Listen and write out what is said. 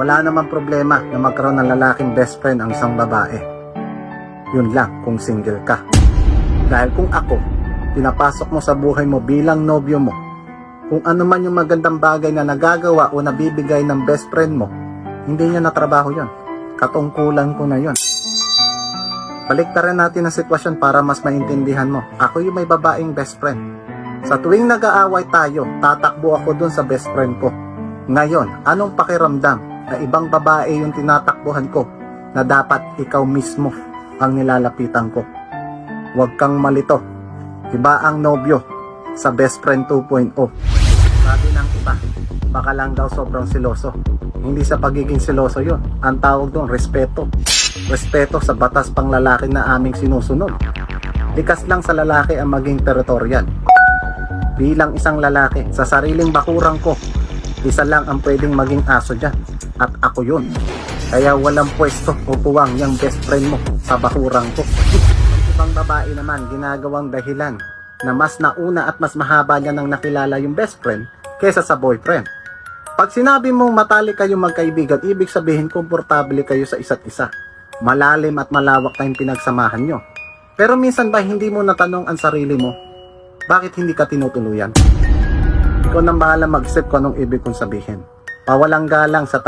Wala namang problema na magkaroon ng lalaking best friend ang isang babae. Yun lang kung single ka. Dahil kung ako, pinapasok mo sa buhay mo bilang nobyo mo, kung ano man yung magandang bagay na nagagawa o nabibigay ng best friend mo, hindi niya na trabaho yun. Katungkulan ko na yun. Baliktaran natin ang sitwasyon para mas maintindihan mo. Ako yung may babaeng best friend. Sa tuwing nag-aaway tayo, tatakbo ako dun sa best friend ko. Ngayon, anong pakiramdam na ibang babae yung tinatakbuhan ko na dapat ikaw mismo ang nilalapitan ko? Huwag kang malito. Iba ang nobyo sa best friend 2.0. Sabi ng iba, baka lang daw sobrang siloso. Hindi sa pagiging siloso yun. Ang tawag doon, respeto. Respeto sa batas pang lalaki na aming sinusunod. Likas lang sa lalaki ang maging teritorial. Bilang isang lalaki, sa sariling bakurang ko, isa lang ang pwedeng maging aso dyan. At ako yun. Kaya walang pwesto o puwang yung best friend mo sa bakurang ko. Ang ibang babae naman ginagawang dahilan na mas nauna at mas mahaba niya nang nakilala yung best friend kesa sa boyfriend. Pag sinabi mong matalik kayong magkaibigan, ibig sabihin komportable kayo sa isa't isa. Malalim at malawak na yung pinagsamahan nyo. Pero minsan ba hindi mo natanong ang sarili mo, bakit hindi ka tinutuluyan? Ikaw nang bahala mag-isip kung anong ibig kong sabihin. Pawalang galang sa